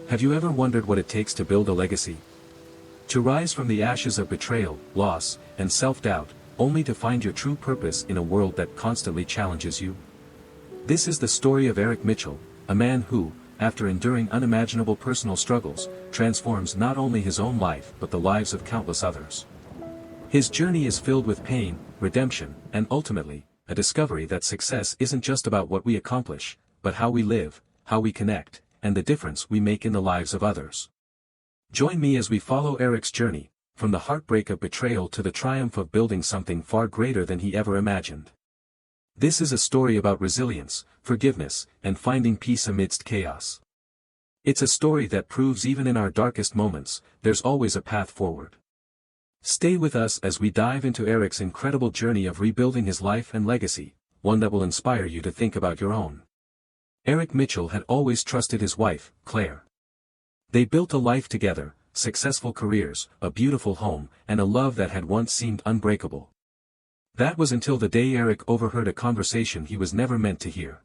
Have you ever wondered what it takes to build a legacy? To rise from the ashes of betrayal, loss, and self-doubt, only to find your true purpose in a world that constantly challenges you? This is the story of Eric Mitchell, a man who, after enduring unimaginable personal struggles, transforms not only his own life but the lives of countless others. His journey is filled with pain, redemption, and ultimately, a discovery that success isn't just about what we accomplish, but how we live, how we connect, and the difference we make in the lives of others. Join me as we follow Eric's journey, from the heartbreak of betrayal to the triumph of building something far greater than he ever imagined. This is a story about resilience, forgiveness, and finding peace amidst chaos. It's a story that proves even in our darkest moments, there's always a path forward. Stay with us as we dive into Eric's incredible journey of rebuilding his life and legacy, one that will inspire you to think about your own. Eric Mitchell had always trusted his wife, Claire. They built a life together, successful careers, a beautiful home, and a love that had once seemed unbreakable. That was until the day Eric overheard a conversation he was never meant to hear.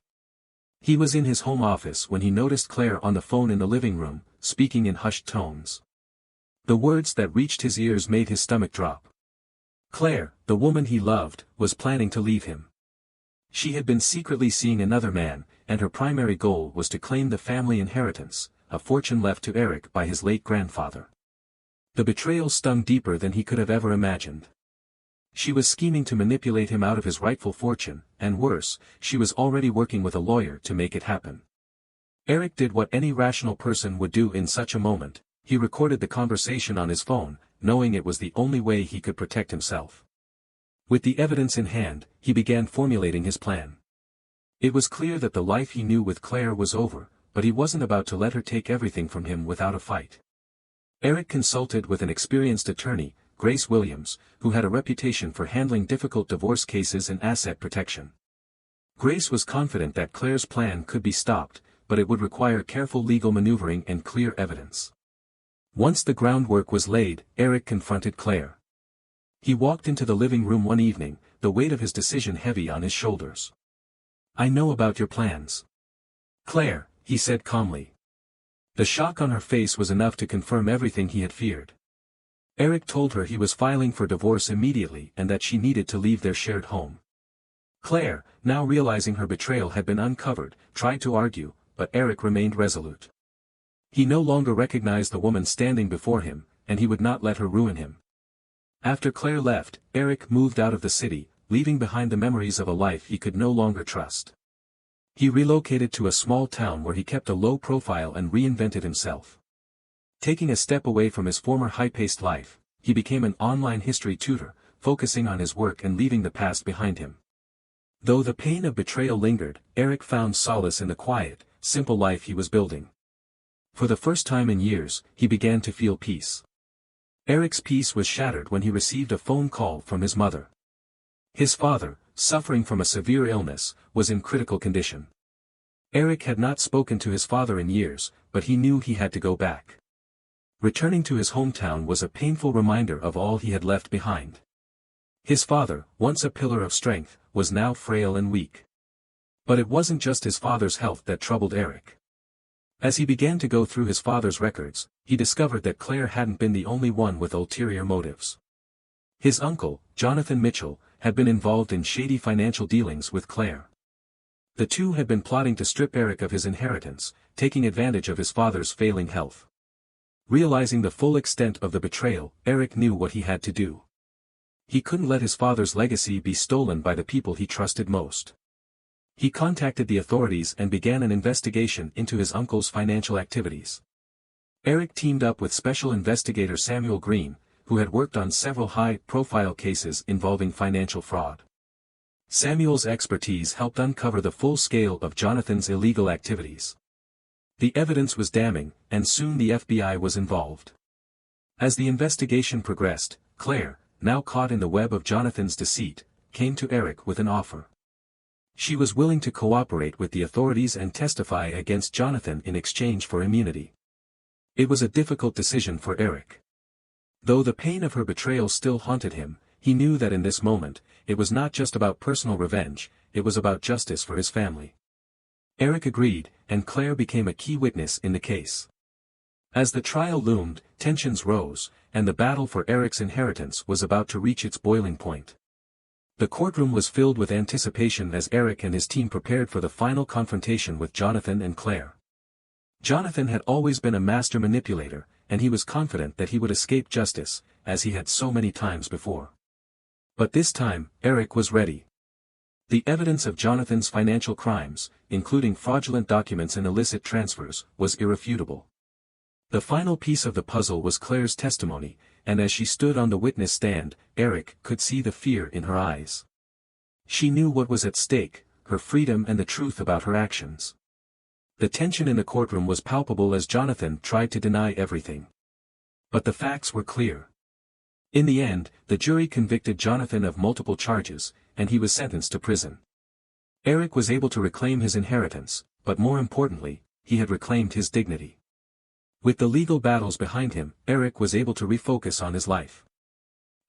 He was in his home office when he noticed Claire on the phone in the living room, speaking in hushed tones. The words that reached his ears made his stomach drop. Claire, the woman he loved, was planning to leave him. She had been secretly seeing another man, and her primary goal was to claim the family inheritance, a fortune left to Eric by his late grandfather. The betrayal stung deeper than he could have ever imagined. She was scheming to manipulate him out of his rightful fortune, and worse, she was already working with a lawyer to make it happen. Eric did what any rational person would do in such a moment. He recorded the conversation on his phone, knowing it was the only way he could protect himself. With the evidence in hand, he began formulating his plan. It was clear that the life he knew with Claire was over, but he wasn't about to let her take everything from him without a fight. Eric consulted with an experienced attorney, Grace Williams, who had a reputation for handling difficult divorce cases and asset protection. Grace was confident that Claire's plan could be stopped, but it would require careful legal maneuvering and clear evidence. Once the groundwork was laid, Eric confronted Claire. He walked into the living room one evening, the weight of his decision heavy on his shoulders. "I know about your plans, Claire," he said calmly. The shock on her face was enough to confirm everything he had feared. Eric told her he was filing for divorce immediately and that she needed to leave their shared home. Claire, now realizing her betrayal had been uncovered, tried to argue, but Eric remained resolute. He no longer recognized the woman standing before him, and he would not let her ruin him. After Claire left, Eric moved out of the city, leaving behind the memories of a life he could no longer trust. He relocated to a small town where he kept a low profile and reinvented himself. Taking a step away from his former high-paced life, he became an online history tutor, focusing on his work and leaving the past behind him. Though the pain of betrayal lingered, Eric found solace in the quiet, simple life he was building. For the first time in years, he began to feel peace. Eric's peace was shattered when he received a phone call from his mother. His father, suffering from a severe illness, was in critical condition. Eric had not spoken to his father in years, but he knew he had to go back. Returning to his hometown was a painful reminder of all he had left behind. His father, once a pillar of strength, was now frail and weak. But it wasn't just his father's health that troubled Eric. As he began to go through his father's records, he discovered that Claire hadn't been the only one with ulterior motives. His uncle, Jonathan Mitchell, had been involved in shady financial dealings with Claire. The two had been plotting to strip Eric of his inheritance, taking advantage of his father's failing health. Realizing the full extent of the betrayal, Eric knew what he had to do. He couldn't let his father's legacy be stolen by the people he trusted most. He contacted the authorities and began an investigation into his uncle's financial activities. Eric teamed up with Special Investigator Samuel Green, who had worked on several high-profile cases involving financial fraud. Samuel's expertise helped uncover the full scale of Jonathan's illegal activities. The evidence was damning, and soon the FBI was involved. As the investigation progressed, Claire, now caught in the web of Jonathan's deceit, came to Eric with an offer. She was willing to cooperate with the authorities and testify against Jonathan in exchange for immunity. It was a difficult decision for Eric. Though the pain of her betrayal still haunted him, he knew that in this moment, it was not just about personal revenge, it was about justice for his family. Eric agreed, and Claire became a key witness in the case. As the trial loomed, tensions rose, and the battle for Eric's inheritance was about to reach its boiling point. The courtroom was filled with anticipation as Eric and his team prepared for the final confrontation with Jonathan and Claire. Jonathan had always been a master manipulator, and he was confident that he would escape justice, as he had so many times before. But this time, Eric was ready. The evidence of Jonathan's financial crimes, including fraudulent documents and illicit transfers, was irrefutable. The final piece of the puzzle was Claire's testimony, and as she stood on the witness stand, Eric could see the fear in her eyes. She knew what was at stake, her freedom and the truth about her actions. The tension in the courtroom was palpable as Jonathan tried to deny everything. But the facts were clear. In the end, the jury convicted Jonathan of multiple charges, and he was sentenced to prison. Eric was able to reclaim his inheritance, but more importantly, he had reclaimed his dignity. With the legal battles behind him, Eric was able to refocus on his life.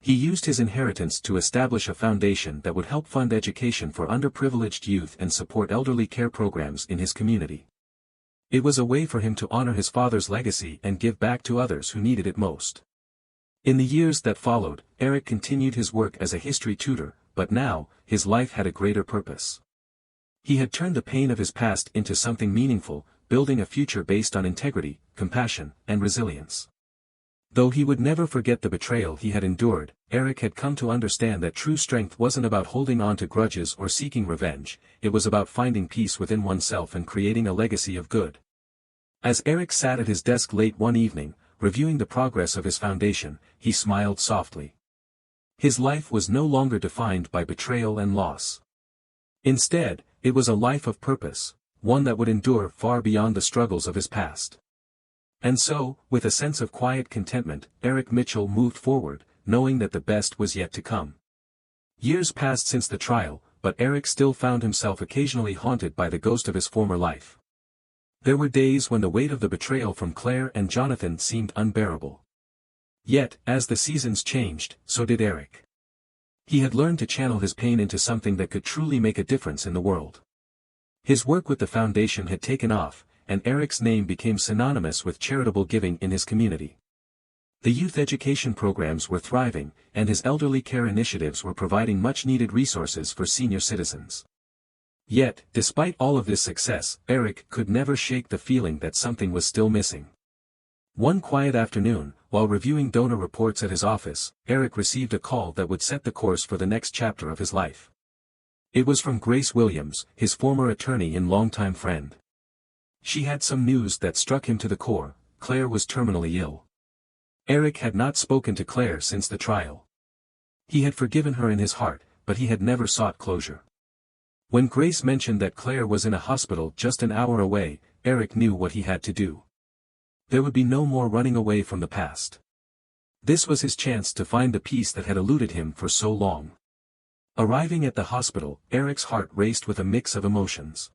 He used his inheritance to establish a foundation that would help fund education for underprivileged youth and support elderly care programs in his community. It was a way for him to honor his father's legacy and give back to others who needed it most. In the years that followed, Eric continued his work as a history tutor, but now, his life had a greater purpose. He had turned the pain of his past into something meaningful, building a future based on integrity, compassion, and resilience. Though he would never forget the betrayal he had endured, Eric had come to understand that true strength wasn't about holding on to grudges or seeking revenge, it was about finding peace within oneself and creating a legacy of good. As Eric sat at his desk late one evening, reviewing the progress of his foundation, he smiled softly. His life was no longer defined by betrayal and loss. Instead, it was a life of purpose, one that would endure far beyond the struggles of his past. And so, with a sense of quiet contentment, Eric Mitchell moved forward, knowing that the best was yet to come. Years passed since the trial, but Eric still found himself occasionally haunted by the ghost of his former life. There were days when the weight of the betrayal from Claire and Jonathan seemed unbearable. Yet, as the seasons changed, so did Eric. He had learned to channel his pain into something that could truly make a difference in the world. His work with the foundation had taken off, and Eric's name became synonymous with charitable giving in his community. The youth education programs were thriving, and his elderly care initiatives were providing much-needed resources for senior citizens. Yet, despite all of this success, Eric could never shake the feeling that something was still missing. One quiet afternoon, while reviewing donor reports at his office, Eric received a call that would set the course for the next chapter of his life. It was from Grace Williams, his former attorney and longtime friend. She had some news that struck him to the core: Claire was terminally ill. Eric had not spoken to Claire since the trial. He had forgiven her in his heart, but he had never sought closure. When Grace mentioned that Claire was in a hospital just an hour away, Eric knew what he had to do. There would be no more running away from the past. This was his chance to find the peace that had eluded him for so long. Arriving at the hospital, Eric's heart raced with a mix of emotions.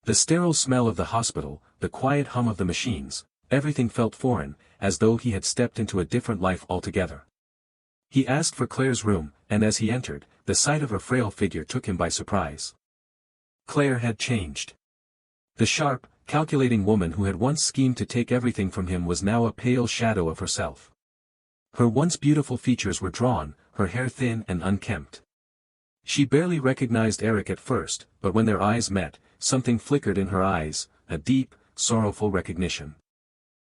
The sterile smell of the hospital, the quiet hum of the machines, everything felt foreign, as though he had stepped into a different life altogether. He asked for Claire's room, and as he entered, the sight of her frail figure took him by surprise. Claire had changed. The sharp, calculating woman who had once schemed to take everything from him was now a pale shadow of herself. Her once beautiful features were drawn, her hair thin and unkempt. She barely recognized Eric at first, but when their eyes met, something flickered in her eyes, a deep, sorrowful recognition.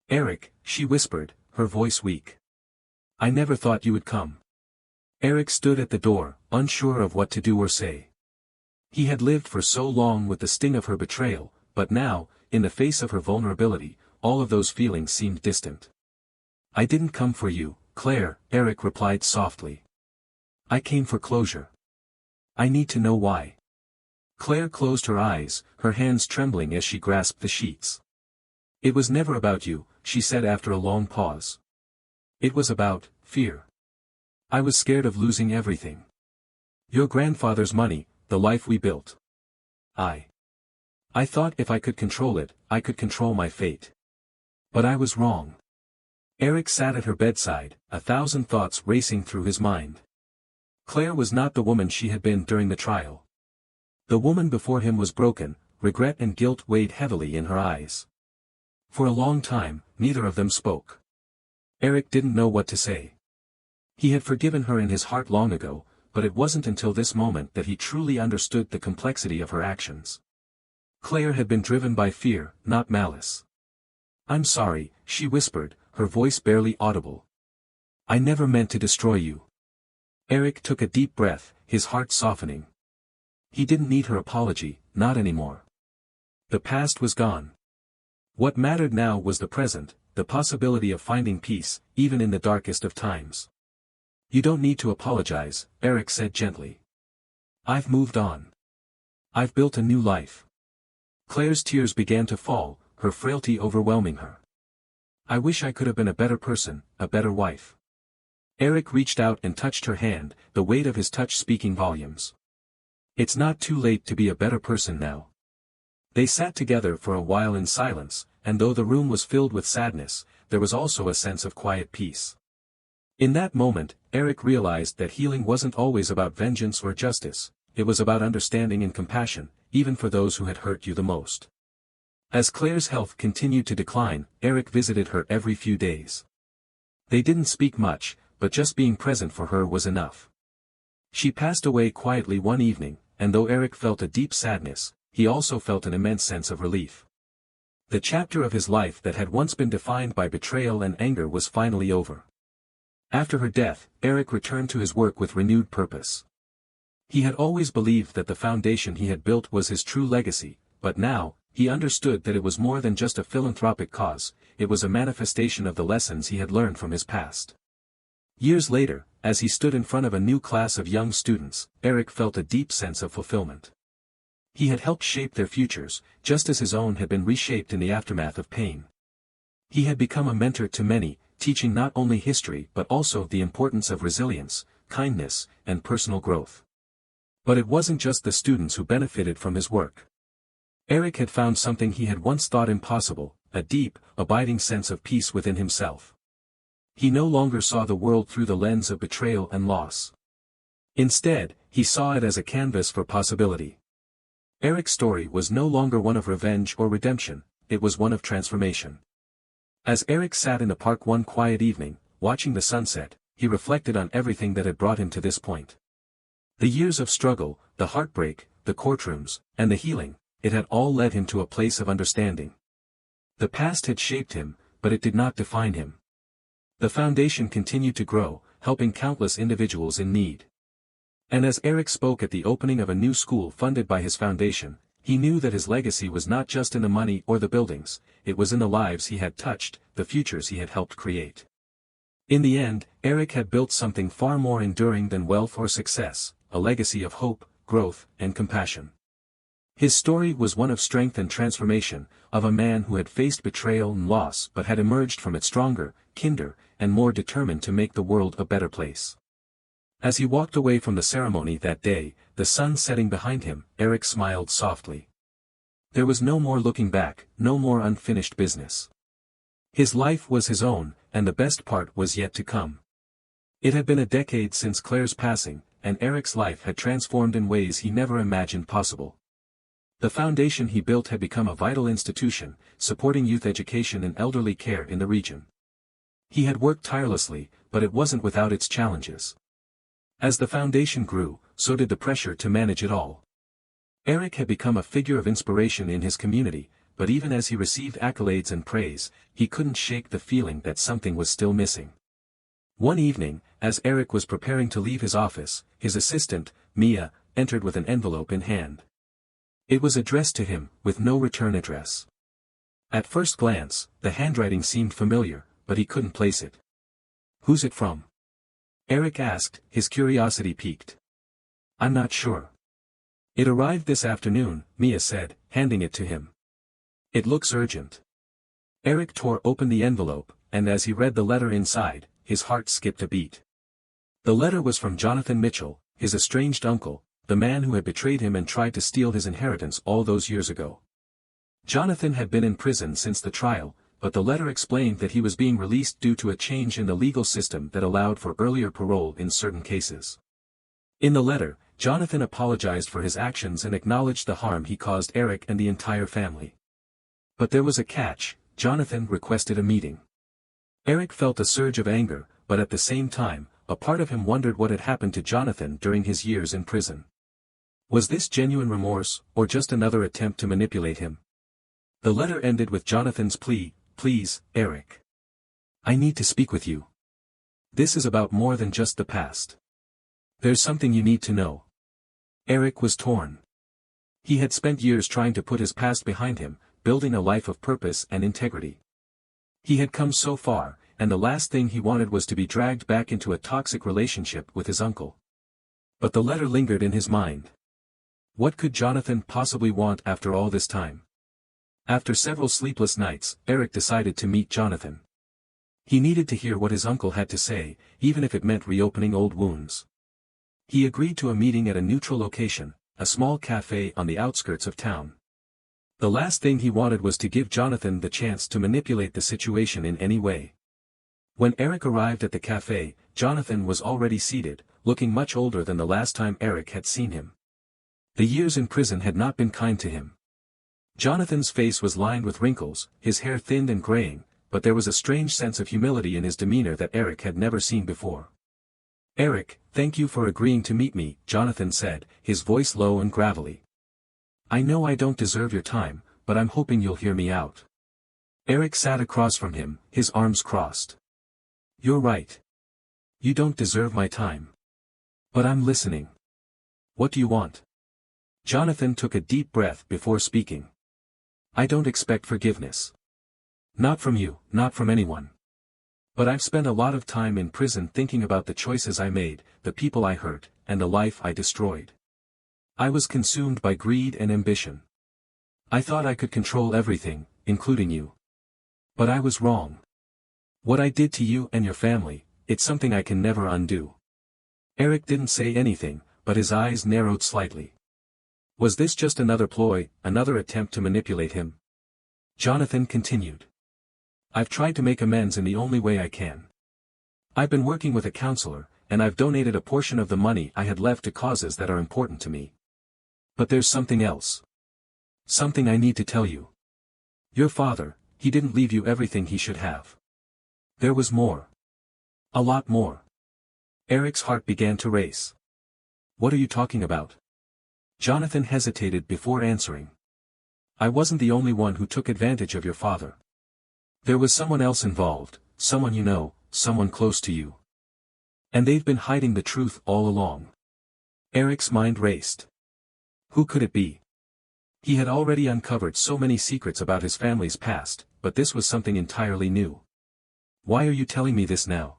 "Eric," she whispered, her voice weak. "I never thought you would come." Eric stood at the door, unsure of what to do or say. He had lived for so long with the sting of her betrayal, but now, in the face of her vulnerability, all of those feelings seemed distant. "I didn't come for you, Claire," Eric replied softly. "I came for closure. I need to know why." Claire closed her eyes, her hands trembling as she grasped the sheets. "It was never about you," she said after a long pause. "It was about fear. I was scared of losing everything. Your grandfather's money, the life we built. I thought if I could control it, I could control my fate. But I was wrong." Eric sat at her bedside, 1,000 thoughts racing through his mind. Claire was not the woman she had been during the trial. The woman before him was broken, regret and guilt weighed heavily in her eyes. For a long time, neither of them spoke. Eric didn't know what to say. He had forgiven her in his heart long ago, but it wasn't until this moment that he truly understood the complexity of her actions. Claire had been driven by fear, not malice. "I'm sorry," she whispered, her voice barely audible. "I never meant to destroy you." Eric took a deep breath, his heart softening. He didn't need her apology, not anymore. The past was gone. What mattered now was the present, the possibility of finding peace, even in the darkest of times. "You don't need to apologize," Eric said gently. "I've moved on. I've built a new life." Claire's tears began to fall, her frailty overwhelming her. "I wish I could have been a better person, a better wife." Eric reached out and touched her hand, the weight of his touch speaking volumes. "It's not too late to be a better person now." They sat together for a while in silence, and though the room was filled with sadness, there was also a sense of quiet peace. In that moment, Eric realized that healing wasn't always about vengeance or justice, it was about understanding and compassion, even for those who had hurt you the most. As Claire's health continued to decline, Eric visited her every few days. They didn't speak much, but just being present for her was enough. She passed away quietly one evening, and though Eric felt a deep sadness, he also felt an immense sense of relief. The chapter of his life that had once been defined by betrayal and anger was finally over. After her death, Eric returned to his work with renewed purpose. He had always believed that the foundation he had built was his true legacy, but now, he understood that it was more than just a philanthropic cause, it was a manifestation of the lessons he had learned from his past. Years later, as he stood in front of a new class of young students, Eric felt a deep sense of fulfillment. He had helped shape their futures, just as his own had been reshaped in the aftermath of pain. He had become a mentor to many, teaching not only history but also the importance of resilience, kindness, and personal growth. But it wasn't just the students who benefited from his work. Eric had found something he had once thought impossible, a deep, abiding sense of peace within himself. He no longer saw the world through the lens of betrayal and loss. Instead, he saw it as a canvas for possibility. Eric's story was no longer one of revenge or redemption, it was one of transformation. As Eric sat in the park one quiet evening, watching the sunset, he reflected on everything that had brought him to this point. The years of struggle, the heartbreak, the courtrooms, and the healing, it had all led him to a place of understanding. The past had shaped him, but it did not define him. The foundation continued to grow, helping countless individuals in need. And as Eric spoke at the opening of a new school funded by his foundation, he knew that his legacy was not just in the money or the buildings, it was in the lives he had touched, the futures he had helped create. In the end, Eric had built something far more enduring than wealth or success, a legacy of hope, growth, and compassion. His story was one of strength and transformation, of a man who had faced betrayal and loss but had emerged from it stronger, kinder, and more determined to make the world a better place. As he walked away from the ceremony that day, the sun setting behind him, Eric smiled softly. There was no more looking back, no more unfinished business. His life was his own, and the best part was yet to come. It had been a decade since Claire's passing, and Eric's life had transformed in ways he never imagined possible. The foundation he built had become a vital institution, supporting youth education and elderly care in the region. He had worked tirelessly, but it wasn't without its challenges. As the foundation grew, so did the pressure to manage it all. Eric had become a figure of inspiration in his community, but even as he received accolades and praise, he couldn't shake the feeling that something was still missing. One evening, as Eric was preparing to leave his office, his assistant, Mia, entered with an envelope in hand. It was addressed to him, with no return address. At first glance, the handwriting seemed familiar, but he couldn't place it. "Who's it from?" Eric asked, his curiosity piqued. "I'm not sure." "It arrived this afternoon," Mia said, handing it to him. "It looks urgent." Eric tore open the envelope, and as he read the letter inside, his heart skipped a beat. The letter was from Jonathan Mitchell, his estranged uncle, the man who had betrayed him and tried to steal his inheritance all those years ago. Jonathan had been in prison since the trial, but the letter explained that he was being released due to a change in the legal system that allowed for earlier parole in certain cases. In the letter, Jonathan apologized for his actions and acknowledged the harm he caused Eric and the entire family. But there was a catch: Jonathan requested a meeting. Eric felt a surge of anger, but at the same time, a part of him wondered what had happened to Jonathan during his years in prison. Was this genuine remorse, or just another attempt to manipulate him? The letter ended with Jonathan's plea, "Please, Eric. I need to speak with you. This is about more than just the past. There's something you need to know." Eric was torn. He had spent years trying to put his past behind him, building a life of purpose and integrity. He had come so far, and the last thing he wanted was to be dragged back into a toxic relationship with his uncle. But the letter lingered in his mind. What could Jonathan possibly want after all this time? After several sleepless nights, Eric decided to meet Jonathan. He needed to hear what his uncle had to say, even if it meant reopening old wounds. He agreed to a meeting at a neutral location, a small cafe on the outskirts of town. The last thing he wanted was to give Jonathan the chance to manipulate the situation in any way. When Eric arrived at the cafe, Jonathan was already seated, looking much older than the last time Eric had seen him. The years in prison had not been kind to him. Jonathan's face was lined with wrinkles, his hair thinned and graying, but there was a strange sense of humility in his demeanor that Eric had never seen before. "Eric, thank you for agreeing to meet me," Jonathan said, his voice low and gravelly. "I know I don't deserve your time, but I'm hoping you'll hear me out." Eric sat across from him, his arms crossed. "You're right. You don't deserve my time. But I'm listening. What do you want?" Jonathan took a deep breath before speaking. "I don't expect forgiveness. Not from you, not from anyone. But I've spent a lot of time in prison thinking about the choices I made, the people I hurt, and the life I destroyed. I was consumed by greed and ambition. I thought I could control everything, including you. But I was wrong. What I did to you and your family, it's something I can never undo." Eric didn't say anything, but his eyes narrowed slightly. Was this just another ploy, another attempt to manipulate him? Jonathan continued. "I've tried to make amends in the only way I can. I've been working with a counselor, and I've donated a portion of the money I had left to causes that are important to me. But there's something else. Something I need to tell you. Your father, he didn't leave you everything he should have. There was more. A lot more." Eric's heart began to race. "What are you talking about?" Jonathan hesitated before answering. "I wasn't the only one who took advantage of your father. There was someone else involved, someone you know, someone close to you. And they've been hiding the truth all along." Eric's mind raced. Who could it be? He had already uncovered so many secrets about his family's past, but this was something entirely new. "Why are you telling me this now?"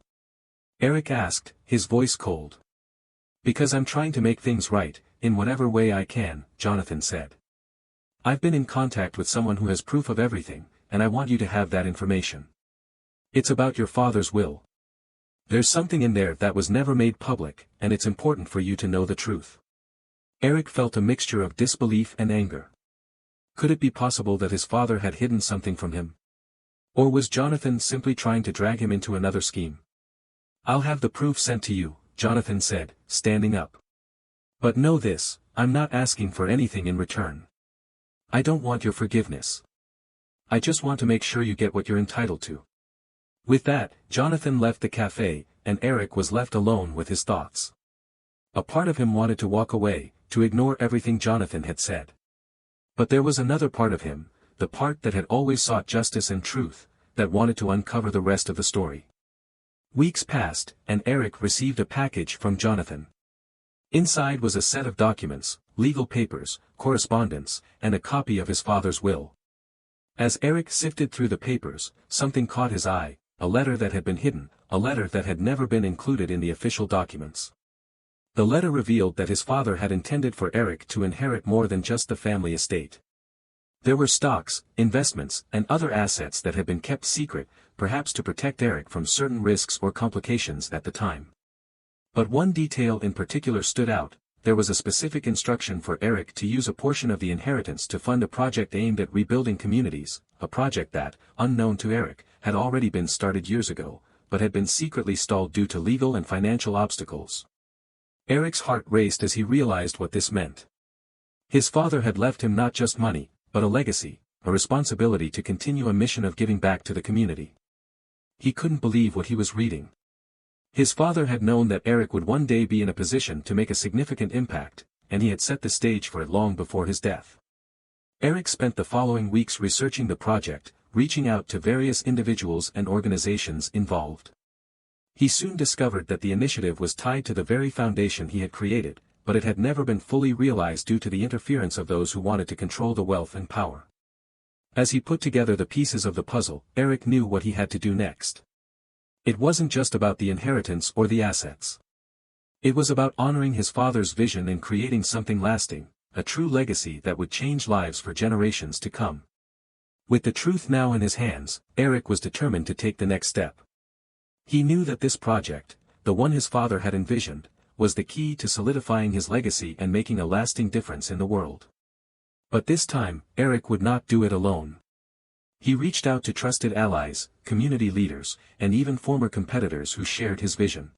Eric asked, his voice cold. "Because I'm trying to make things right, in whatever way I can," Jonathan said. "I've been in contact with someone who has proof of everything, and I want you to have that information. It's about your father's will. There's something in there that was never made public, and it's important for you to know the truth." Eric felt a mixture of disbelief and anger. Could it be possible that his father had hidden something from him? Or was Jonathan simply trying to drag him into another scheme? "I'll have the proof sent to you," Jonathan said, standing up. "But know this, I'm not asking for anything in return. I don't want your forgiveness. I just want to make sure you get what you're entitled to." With that, Jonathan left the cafe, and Eric was left alone with his thoughts. A part of him wanted to walk away, to ignore everything Jonathan had said. But there was another part of him, the part that had always sought justice and truth, that wanted to uncover the rest of the story. Weeks passed, and Eric received a package from Jonathan. Inside was a set of documents, legal papers, correspondence, and a copy of his father's will. As Eric sifted through the papers, something caught his eye, a letter that had been hidden, a letter that had never been included in the official documents. The letter revealed that his father had intended for Eric to inherit more than just the family estate. There were stocks, investments, and other assets that had been kept secret, perhaps to protect Eric from certain risks or complications at the time. But one detail in particular stood out: there was a specific instruction for Eric to use a portion of the inheritance to fund a project aimed at rebuilding communities, a project that, unknown to Eric, had already been started years ago, but had been secretly stalled due to legal and financial obstacles. Eric's heart raced as he realized what this meant. His father had left him not just money, but a legacy, a responsibility to continue a mission of giving back to the community. He couldn't believe what he was reading. His father had known that Eric would one day be in a position to make a significant impact, and he had set the stage for it long before his death. Eric spent the following weeks researching the project, reaching out to various individuals and organizations involved. He soon discovered that the initiative was tied to the very foundation he had created, but it had never been fully realized due to the interference of those who wanted to control the wealth and power. As he put together the pieces of the puzzle, Eric knew what he had to do next. It wasn't just about the inheritance or the assets. It was about honoring his father's vision and creating something lasting, a true legacy that would change lives for generations to come. With the truth now in his hands, Eric was determined to take the next step. He knew that this project, the one his father had envisioned, was the key to solidifying his legacy and making a lasting difference in the world. But this time, Eric would not do it alone. He reached out to trusted allies, community leaders, and even former competitors who shared his vision.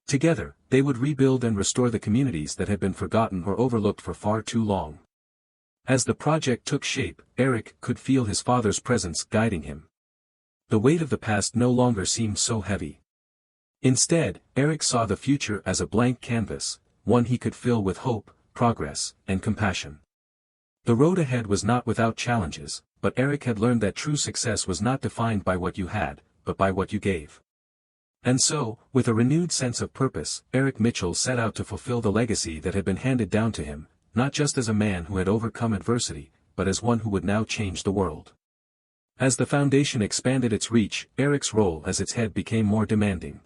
Together, they would rebuild and restore the communities that had been forgotten or overlooked for far too long. As the project took shape, Eric could feel his father's presence guiding him. The weight of the past no longer seemed so heavy. Instead, Eric saw the future as a blank canvas, one he could fill with hope, progress, and compassion. The road ahead was not without challenges, but Eric had learned that true success was not defined by what you had, but by what you gave. And so, with a renewed sense of purpose, Eric Mitchell set out to fulfill the legacy that had been handed down to him, not just as a man who had overcome adversity, but as one who would now change the world. As the foundation expanded its reach, Eric's role as its head became more demanding.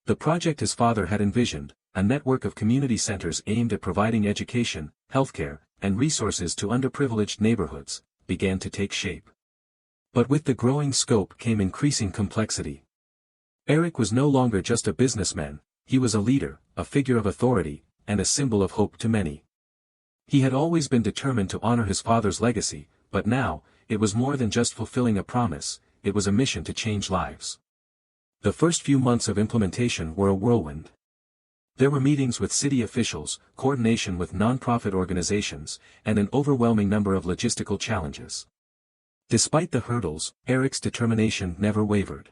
The project his father had envisioned, a network of community centers aimed at providing education, healthcare, and resources to underprivileged neighborhoods, began to take shape. But with the growing scope came increasing complexity. Eric was no longer just a businessman, he was a leader, a figure of authority, and a symbol of hope to many. He had always been determined to honor his father's legacy, but now, it was more than just fulfilling a promise, it was a mission to change lives. The first few months of implementation were a whirlwind. There were meetings with city officials, coordination with nonprofit organizations, and an overwhelming number of logistical challenges. Despite the hurdles, Eric's determination never wavered.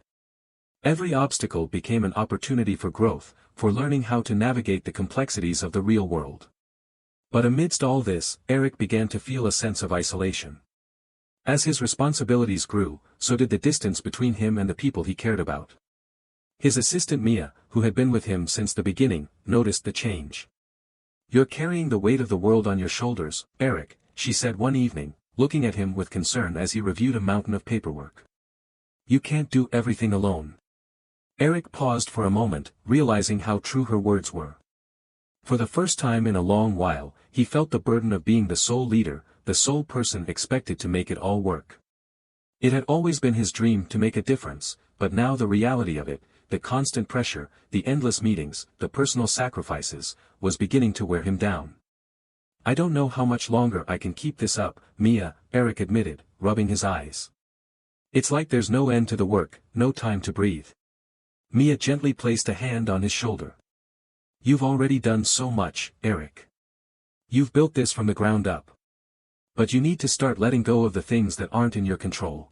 Every obstacle became an opportunity for growth, for learning how to navigate the complexities of the real world. But amidst all this, Eric began to feel a sense of isolation. As his responsibilities grew, so did the distance between him and the people he cared about. His assistant Mia, who had been with him since the beginning, noticed the change. "You're carrying the weight of the world on your shoulders, Eric," she said one evening, looking at him with concern as he reviewed a mountain of paperwork. "You can't do everything alone." Eric paused for a moment, realizing how true her words were. For the first time in a long while, he felt the burden of being the sole leader, the sole person expected to make it all work. It had always been his dream to make a difference, but now the reality of it, the constant pressure, the endless meetings, the personal sacrifices, was beginning to wear him down. "I don't know how much longer I can keep this up, Mia," Eric admitted, rubbing his eyes. "It's like there's no end to the work, no time to breathe." Mia gently placed a hand on his shoulder. "You've already done so much, Eric. You've built this from the ground up. But you need to start letting go of the things that aren't in your control.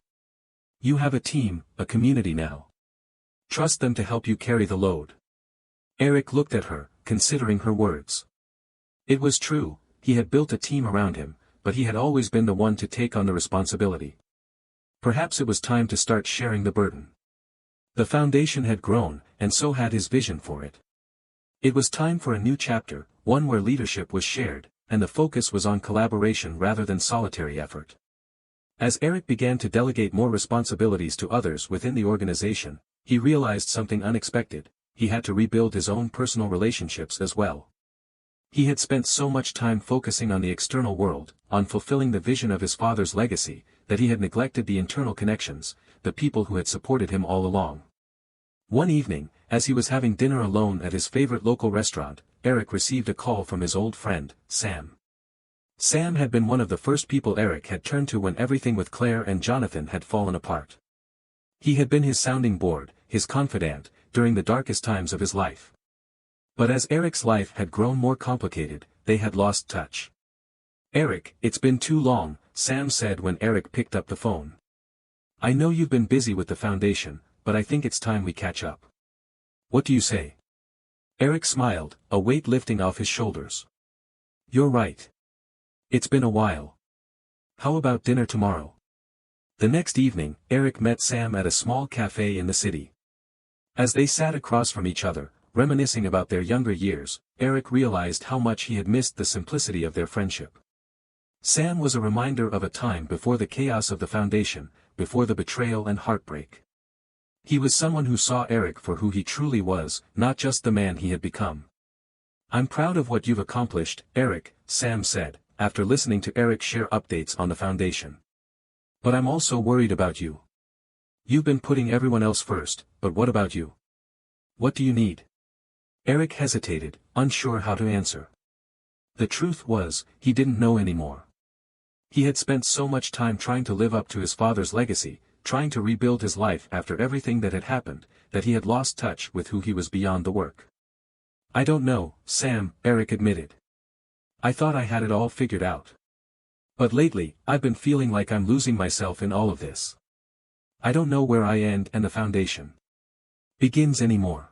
You have a team, a community now. Trust them to help you carry the load." Eric looked at her, considering her words. It was true, he had built a team around him, but he had always been the one to take on the responsibility. Perhaps it was time to start sharing the burden. The foundation had grown, and so had his vision for it. It was time for a new chapter, one where leadership was shared, and the focus was on collaboration rather than solitary effort. As Eric began to delegate more responsibilities to others within the organization, he realized something unexpected: he had to rebuild his own personal relationships as well. He had spent so much time focusing on the external world, on fulfilling the vision of his father's legacy, that he had neglected the internal connections, the people who had supported him all along. One evening, as he was having dinner alone at his favorite local restaurant, Eric received a call from his old friend, Sam. Sam had been one of the first people Eric had turned to when everything with Claire and Jonathan had fallen apart. He had been his sounding board, his confidant, during the darkest times of his life. But as Eric's life had grown more complicated, they had lost touch. "Eric, it's been too long," Sam said when Eric picked up the phone. "I know you've been busy with the foundation, but I think it's time we catch up. What do you say?" Eric smiled, a weight lifting off his shoulders. "You're right. It's been a while. How about dinner tomorrow?" The next evening, Eric met Sam at a small cafe in the city. As they sat across from each other, reminiscing about their younger years, Eric realized how much he had missed the simplicity of their friendship. Sam was a reminder of a time before the chaos of the foundation, before the betrayal and heartbreak. He was someone who saw Eric for who he truly was, not just the man he had become. "I'm proud of what you've accomplished, Eric," Sam said, after listening to Eric share updates on the foundation. "But I'm also worried about you. You've been putting everyone else first, but what about you? What do you need?" Eric hesitated, unsure how to answer. The truth was, he didn't know anymore. He had spent so much time trying to live up to his father's legacy, trying to rebuild his life after everything that had happened, that he had lost touch with who he was beyond the work. "I don't know, Sam," Eric admitted. "I thought I had it all figured out. But lately, I've been feeling like I'm losing myself in all of this. I don't know where I end and the foundation begins anymore."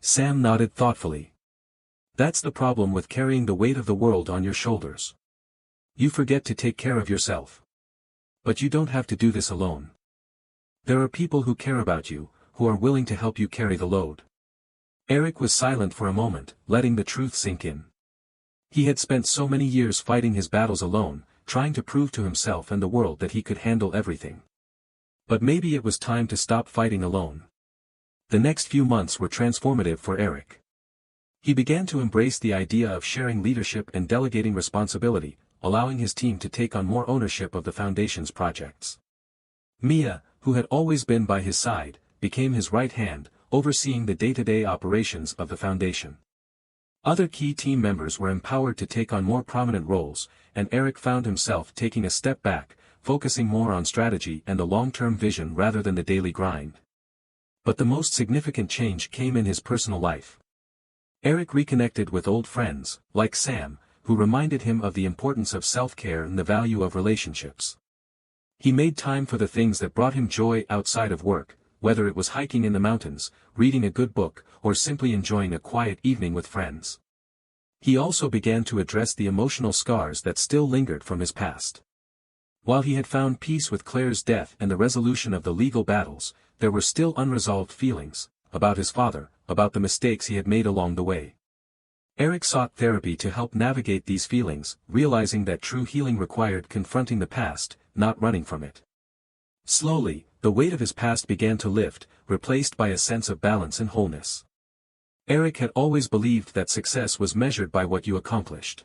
Sam nodded thoughtfully. "That's the problem with carrying the weight of the world on your shoulders. You forget to take care of yourself. But you don't have to do this alone. There are people who care about you, who are willing to help you carry the load." Eric was silent for a moment, letting the truth sink in. He had spent so many years fighting his battles alone, trying to prove to himself and the world that he could handle everything. But maybe it was time to stop fighting alone. The next few months were transformative for Eric. He began to embrace the idea of sharing leadership and delegating responsibility, allowing his team to take on more ownership of the foundation's projects. Mia, who had always been by his side, became his right hand, overseeing the day-to-day operations of the foundation. Other key team members were empowered to take on more prominent roles, and Eric found himself taking a step back, focusing more on strategy and a long-term vision rather than the daily grind. But the most significant change came in his personal life. Eric reconnected with old friends, like Sam, who reminded him of the importance of self-care and the value of relationships. He made time for the things that brought him joy outside of work, whether it was hiking in the mountains, reading a good book, or simply enjoying a quiet evening with friends. He also began to address the emotional scars that still lingered from his past. While he had found peace with Claire's death and the resolution of the legal battles, there were still unresolved feelings, about his father, about the mistakes he had made along the way. Eric sought therapy to help navigate these feelings, realizing that true healing required confronting the past, not running from it. Slowly, the weight of his past began to lift, replaced by a sense of balance and wholeness. Eric had always believed that success was measured by what you accomplished.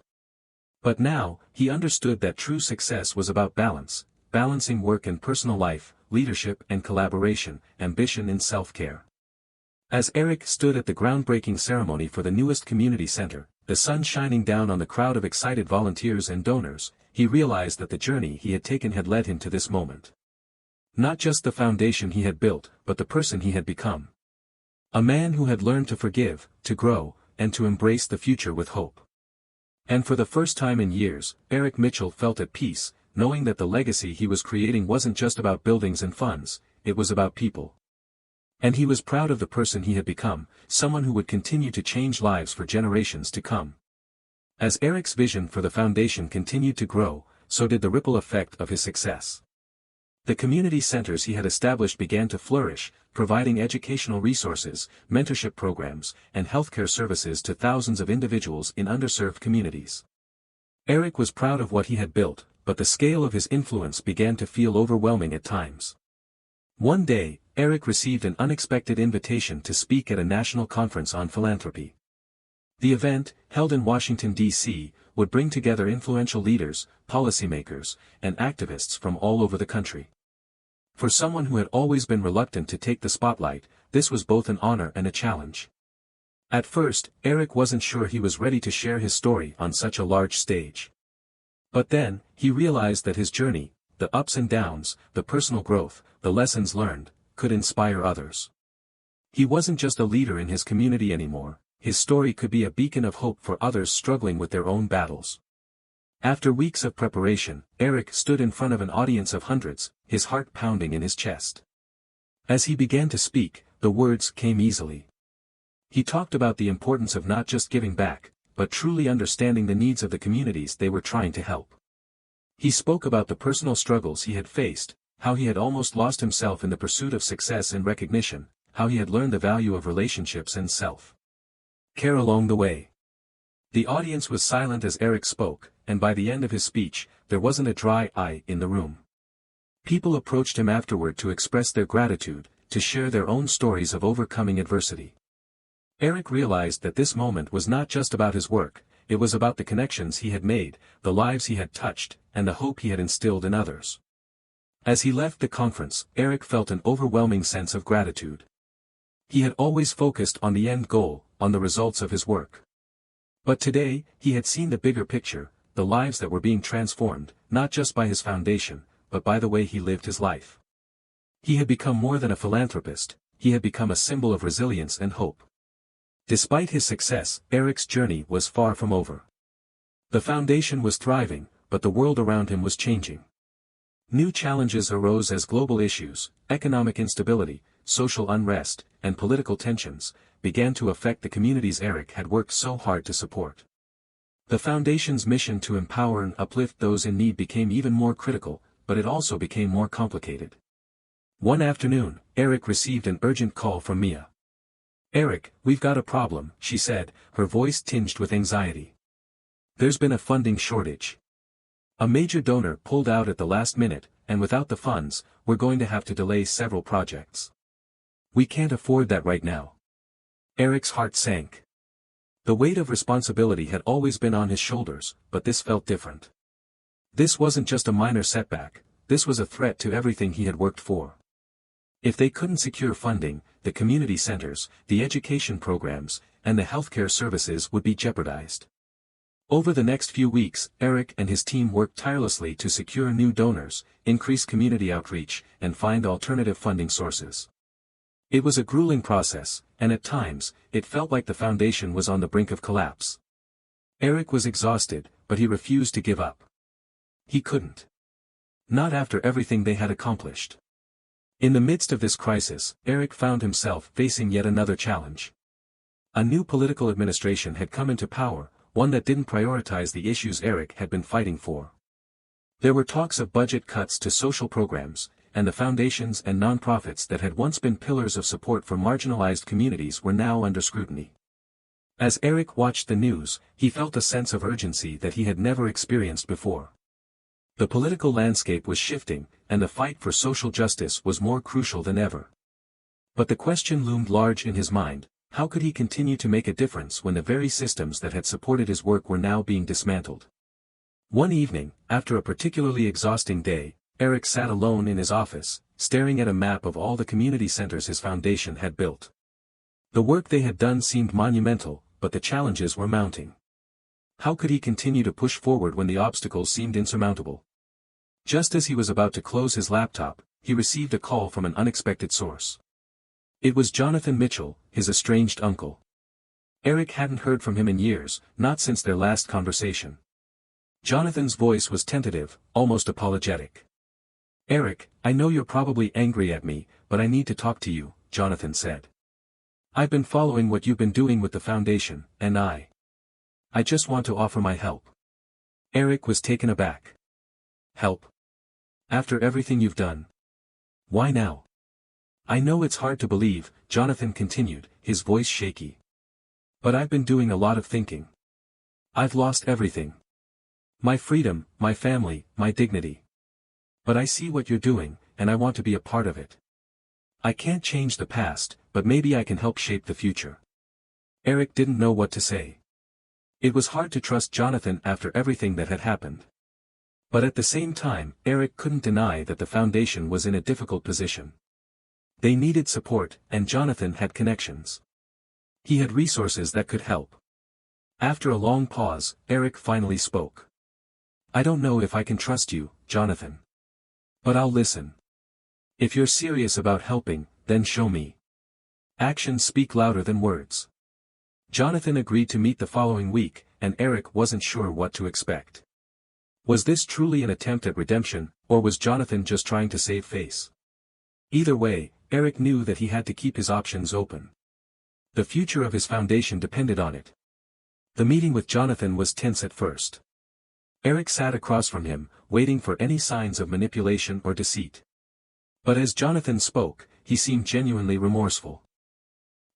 But now, he understood that true success was about balance, balancing work and personal life, leadership and collaboration, ambition and self-care. As Eric stood at the groundbreaking ceremony for the newest community center, the sun shining down on the crowd of excited volunteers and donors, he realized that the journey he had taken had led him to this moment. Not just the foundation he had built, but the person he had become. A man who had learned to forgive, to grow, and to embrace the future with hope. And for the first time in years, Eric Mitchell felt at peace, knowing that the legacy he was creating wasn't just about buildings and funds, it was about people. And he was proud of the person he had become, someone who would continue to change lives for generations to come. As Eric's vision for the foundation continued to grow, so did the ripple effect of his success. The community centers he had established began to flourish, providing educational resources, mentorship programs, and healthcare services to thousands of individuals in underserved communities. Eric was proud of what he had built, but the scale of his influence began to feel overwhelming at times. One day, Eric received an unexpected invitation to speak at a national conference on philanthropy. The event, held in Washington, D.C., would bring together influential leaders, policymakers, and activists from all over the country. For someone who had always been reluctant to take the spotlight, this was both an honor and a challenge. At first, Eric wasn't sure he was ready to share his story on such a large stage. But then, he realized that his journey, the ups and downs, the personal growth, the lessons learned, could inspire others. He wasn't just a leader in his community anymore, his story could be a beacon of hope for others struggling with their own battles. After weeks of preparation, Eric stood in front of an audience of hundreds, his heart pounding in his chest. As he began to speak, the words came easily. He talked about the importance of not just giving back, but truly understanding the needs of the communities they were trying to help. He spoke about the personal struggles he had faced, how he had almost lost himself in the pursuit of success and recognition, how he had learned the value of relationships and self-care along the way. The audience was silent as Eric spoke, and by the end of his speech, there wasn't a dry eye in the room. People approached him afterward to express their gratitude, to share their own stories of overcoming adversity. Eric realized that this moment was not just about his work, it was about the connections he had made, the lives he had touched, and the hope he had instilled in others. As he left the conference, Eric felt an overwhelming sense of gratitude. He had always focused on the end goal, on the results of his work. But today, he had seen the bigger picture, the lives that were being transformed, not just by his foundation, but by the way he lived his life. He had become more than a philanthropist, he had become a symbol of resilience and hope. Despite his success, Eric's journey was far from over. The foundation was thriving, but the world around him was changing. New challenges arose as global issues, economic instability, social unrest, and political tensions, began to affect the communities Eric had worked so hard to support. The Foundation's mission to empower and uplift those in need became even more critical, but it also became more complicated. One afternoon, Eric received an urgent call from Mia. "Eric, we've got a problem," she said, her voice tinged with anxiety. "There's been a funding shortage. A major donor pulled out at the last minute, and without the funds, we're going to have to delay several projects. We can't afford that right now." Eric's heart sank. The weight of responsibility had always been on his shoulders, but this felt different. This wasn't just a minor setback, this was a threat to everything he had worked for. If they couldn't secure funding, the community centers, the education programs, and the healthcare services would be jeopardized. Over the next few weeks, Eric and his team worked tirelessly to secure new donors, increase community outreach, and find alternative funding sources. It was a grueling process, and at times, it felt like the foundation was on the brink of collapse. Eric was exhausted, but he refused to give up. He couldn't. Not after everything they had accomplished. In the midst of this crisis, Eric found himself facing yet another challenge. A new political administration had come into power, one that didn't prioritize the issues Eric had been fighting for. There were talks of budget cuts to social programs, and the foundations and nonprofits that had once been pillars of support for marginalized communities were now under scrutiny. As Eric watched the news, he felt a sense of urgency that he had never experienced before. The political landscape was shifting, and the fight for social justice was more crucial than ever. But the question loomed large in his mind: how could he continue to make a difference when the very systems that had supported his work were now being dismantled? One evening, after a particularly exhausting day, Eric sat alone in his office, staring at a map of all the community centers his foundation had built. The work they had done seemed monumental, but the challenges were mounting. How could he continue to push forward when the obstacles seemed insurmountable? Just as he was about to close his laptop, he received a call from an unexpected source. It was Jonathan Mitchell, his estranged uncle. Eric hadn't heard from him in years, not since their last conversation. Jonathan's voice was tentative, almost apologetic. "Eric, I know you're probably angry at me, but I need to talk to you," Jonathan said. "I've been following what you've been doing with the foundation, and I just want to offer my help." Eric was taken aback. "Help? After everything you've done? Why now?" "I know it's hard to believe," Jonathan continued, his voice shaky. "But I've been doing a lot of thinking. I've lost everything. My freedom, my family, my dignity. But I see what you're doing, and I want to be a part of it. I can't change the past, but maybe I can help shape the future." Eric didn't know what to say. It was hard to trust Jonathan after everything that had happened. But at the same time, Eric couldn't deny that the foundation was in a difficult position. They needed support, and Jonathan had connections. He had resources that could help. After a long pause, Eric finally spoke. "I don't know if I can trust you, Jonathan. But I'll listen. If you're serious about helping, then show me. Actions speak louder than words." Jonathan agreed to meet the following week, and Eric wasn't sure what to expect. Was this truly an attempt at redemption, or was Jonathan just trying to save face? Either way, Eric knew that he had to keep his options open. The future of his foundation depended on it. The meeting with Jonathan was tense at first. Eric sat across from him, waiting for any signs of manipulation or deceit. But as Jonathan spoke, he seemed genuinely remorseful.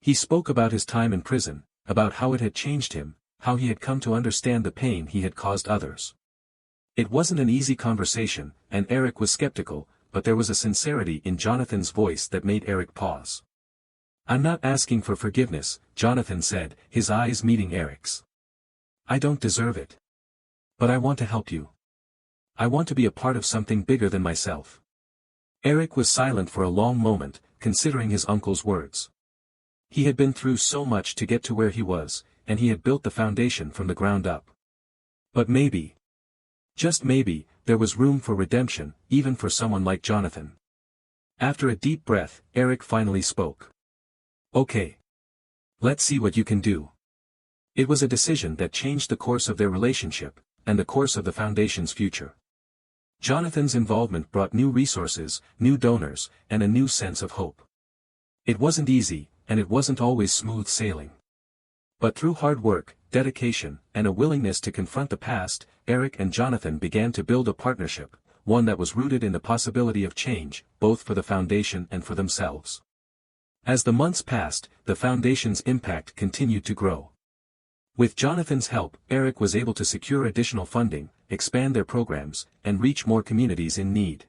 He spoke about his time in prison, about how it had changed him, how he had come to understand the pain he had caused others. It wasn't an easy conversation, and Eric was skeptical, but there was a sincerity in Jonathan's voice that made Eric pause. "I'm not asking for forgiveness," Jonathan said, his eyes meeting Eric's. "I don't deserve it. But I want to help you. I want to be a part of something bigger than myself." Eric was silent for a long moment, considering his uncle's words. He had been through so much to get to where he was, and he had built the foundation from the ground up. But maybe, just maybe, there was room for redemption, even for someone like Jonathan. After a deep breath, Eric finally spoke. "Okay. Let's see what you can do." It was a decision that changed the course of their relationship, and the course of the foundation's future. Jonathan's involvement brought new resources, new donors, and a new sense of hope. It wasn't easy, and it wasn't always smooth sailing. But through hard work, dedication, and a willingness to confront the past, Eric and Jonathan began to build a partnership, one that was rooted in the possibility of change, both for the foundation and for themselves. As the months passed, the foundation's impact continued to grow. With Jonathan's help, Eric was able to secure additional funding, expand their programs, and reach more communities in need.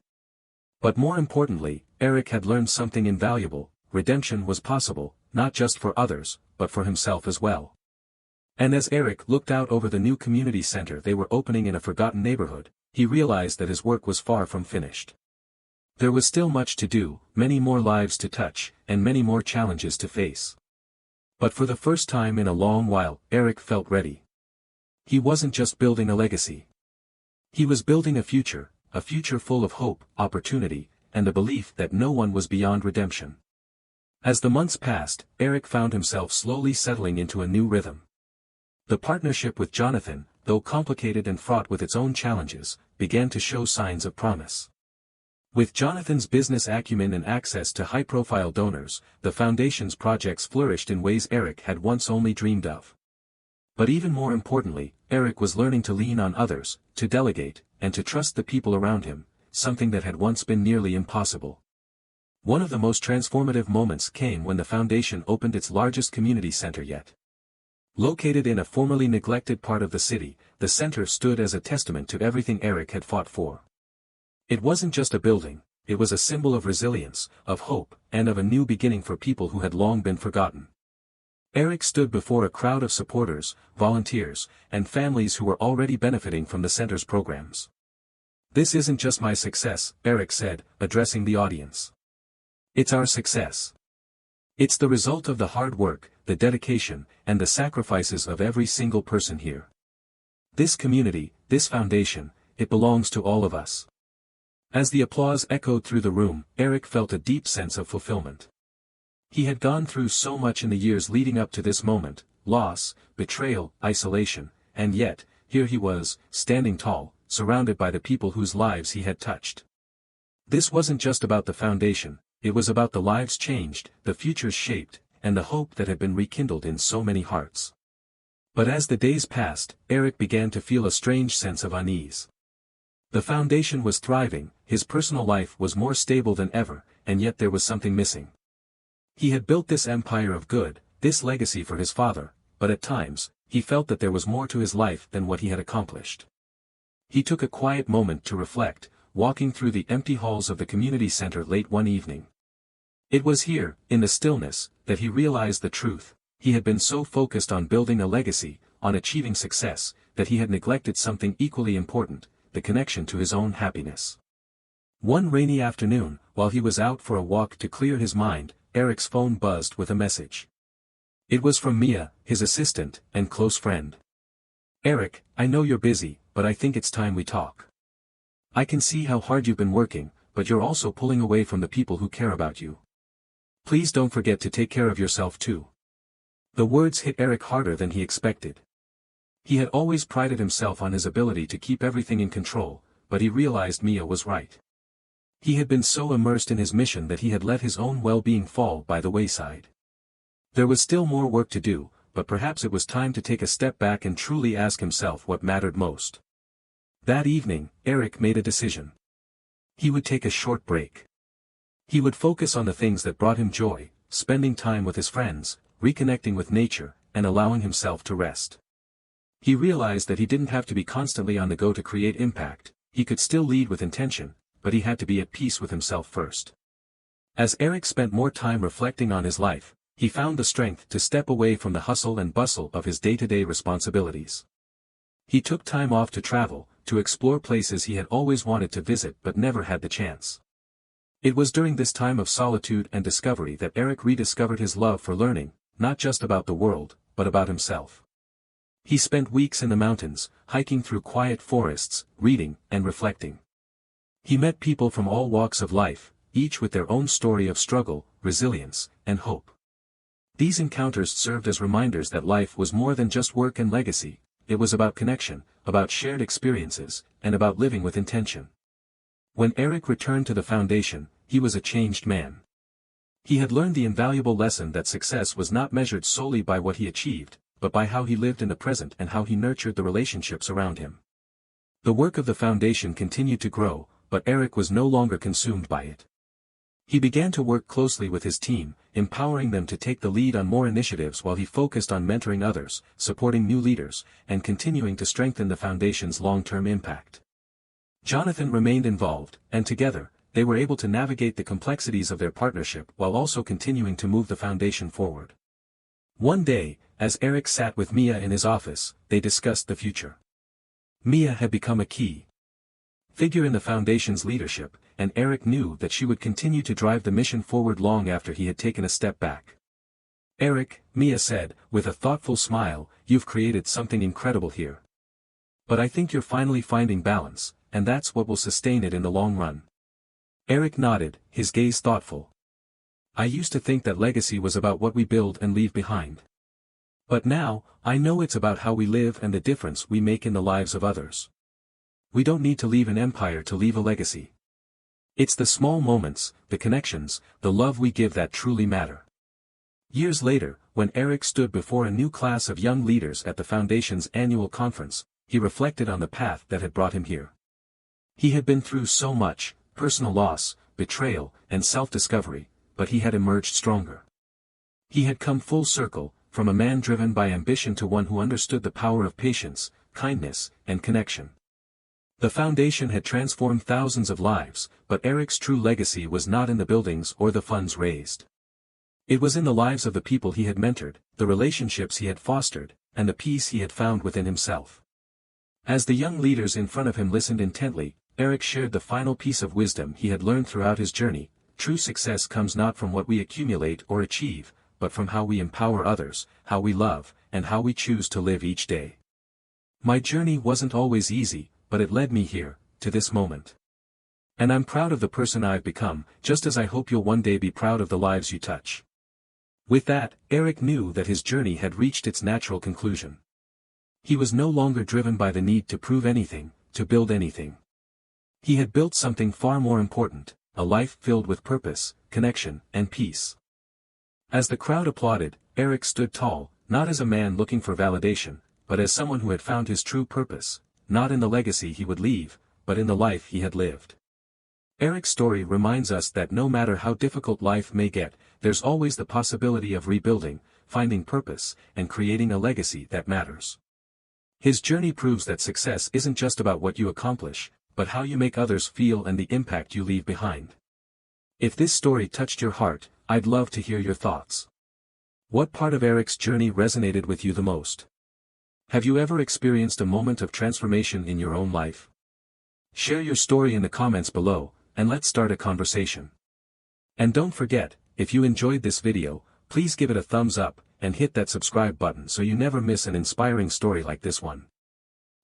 But more importantly, Eric had learned something invaluable: redemption was possible, not just for others, but for himself as well. And as Eric looked out over the new community center they were opening in a forgotten neighborhood, he realized that his work was far from finished. There was still much to do, many more lives to touch, and many more challenges to face. But for the first time in a long while, Eric felt ready. He wasn't just building a legacy. He was building a future full of hope, opportunity, and the belief that no one was beyond redemption. As the months passed, Eric found himself slowly settling into a new rhythm. The partnership with Jonathan, though complicated and fraught with its own challenges, began to show signs of promise. With Jonathan's business acumen and access to high-profile donors, the foundation's projects flourished in ways Eric had once only dreamed of. But even more importantly, Eric was learning to lean on others, to delegate, and to trust the people around him, something that had once been nearly impossible. One of the most transformative moments came when the foundation opened its largest community center yet. Located in a formerly neglected part of the city, the center stood as a testament to everything Eric had fought for. It wasn't just a building, it was a symbol of resilience, of hope, and of a new beginning for people who had long been forgotten. Eric stood before a crowd of supporters, volunteers, and families who were already benefiting from the center's programs. "This isn't just my success," Eric said, addressing the audience. "It's our success. It's the result of the hard work, the dedication, and the sacrifices of every single person here. This community, this foundation, it belongs to all of us." As the applause echoed through the room, Eric felt a deep sense of fulfillment. He had gone through so much in the years leading up to this moment: loss, betrayal, isolation, and yet, here he was, standing tall, surrounded by the people whose lives he had touched. This wasn't just about the foundation, it was about the lives changed, the futures shaped, and the hope that had been rekindled in so many hearts. But as the days passed, Eric began to feel a strange sense of unease. The foundation was thriving, his personal life was more stable than ever, and yet there was something missing. He had built this empire of good, this legacy for his father, but at times, he felt that there was more to his life than what he had accomplished. He took a quiet moment to reflect, walking through the empty halls of the community center late one evening. It was here, in the stillness, that he realized the truth. He had been so focused on building a legacy, on achieving success, that he had neglected something equally important: the connection to his own happiness. One rainy afternoon, while he was out for a walk to clear his mind, Eric's phone buzzed with a message. It was from Mia, his assistant and close friend. "Eric, I know you're busy, but I think it's time we talk. I can see how hard you've been working, but you're also pulling away from the people who care about you. Please don't forget to take care of yourself too." The words hit Eric harder than he expected. He had always prided himself on his ability to keep everything in control, but he realized Mia was right. He had been so immersed in his mission that he had let his own well-being fall by the wayside. There was still more work to do, but perhaps it was time to take a step back and truly ask himself what mattered most. That evening, Eric made a decision. He would take a short break. He would focus on the things that brought him joy, spending time with his friends, reconnecting with nature, and allowing himself to rest. He realized that he didn't have to be constantly on the go to create impact. He could still lead with intention, but he had to be at peace with himself first. As Eric spent more time reflecting on his life, he found the strength to step away from the hustle and bustle of his day-to-day responsibilities. He took time off to travel, to explore places he had always wanted to visit but never had the chance. It was during this time of solitude and discovery that Eric rediscovered his love for learning, not just about the world, but about himself. He spent weeks in the mountains, hiking through quiet forests, reading, and reflecting. He met people from all walks of life, each with their own story of struggle, resilience, and hope. These encounters served as reminders that life was more than just work and legacy. It was about connection, about shared experiences, and about living with intention. When Eric returned to the foundation, he was a changed man. He had learned the invaluable lesson that success was not measured solely by what he achieved, but by how he lived in the present and how he nurtured the relationships around him. The work of the foundation continued to grow, but Eric was no longer consumed by it. He began to work closely with his team, empowering them to take the lead on more initiatives while he focused on mentoring others, supporting new leaders, and continuing to strengthen the foundation's long-term impact. Jonathan remained involved, and together, they were able to navigate the complexities of their partnership while also continuing to move the foundation forward. One day, as Eric sat with Mia in his office, they discussed the future. Mia had become a key figure in the foundation's leadership, and Eric knew that she would continue to drive the mission forward long after he had taken a step back. "Eric," Mia said, with a thoughtful smile, "you've created something incredible here. But I think you're finally finding balance, and that's what will sustain it in the long run." Eric nodded, his gaze thoughtful. "I used to think that legacy was about what we build and leave behind. But now, I know it's about how we live and the difference we make in the lives of others. We don't need to leave an empire to leave a legacy. It's the small moments, the connections, the love we give that truly matter." Years later, when Eric stood before a new class of young leaders at the Foundation's annual conference, he reflected on the path that had brought him here. He had been through so much, personal loss, betrayal, and self-discovery, but he had emerged stronger. He had come full circle, from a man driven by ambition to one who understood the power of patience, kindness, and connection. The foundation had transformed thousands of lives, but Eric's true legacy was not in the buildings or the funds raised. It was in the lives of the people he had mentored, the relationships he had fostered, and the peace he had found within himself. As the young leaders in front of him listened intently, Eric shared the final piece of wisdom he had learned throughout his journey: true success comes not from what we accumulate or achieve, but from how we empower others, how we love, and how we choose to live each day. My journey wasn't always easy, but it led me here, to this moment. And I'm proud of the person I've become, just as I hope you'll one day be proud of the lives you touch. With that, Eric knew that his journey had reached its natural conclusion. He was no longer driven by the need to prove anything, to build anything. He had built something far more important, a life filled with purpose, connection, and peace. As the crowd applauded, Eric stood tall, not as a man looking for validation, but as someone who had found his true purpose, not in the legacy he would leave, but in the life he had lived. Eric's story reminds us that no matter how difficult life may get, there's always the possibility of rebuilding, finding purpose, and creating a legacy that matters. His journey proves that success isn't just about what you accomplish, but how you make others feel and the impact you leave behind. If this story touched your heart, I'd love to hear your thoughts. What part of Eric's journey resonated with you the most? Have you ever experienced a moment of transformation in your own life? Share your story in the comments below, and let's start a conversation. And don't forget, if you enjoyed this video, please give it a thumbs up, and hit that subscribe button so you never miss an inspiring story like this one.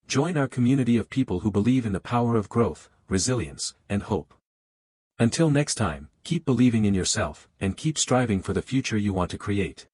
Join our community of people who believe in the power of growth, resilience, and hope. Until next time, keep believing in yourself, and keep striving for the future you want to create.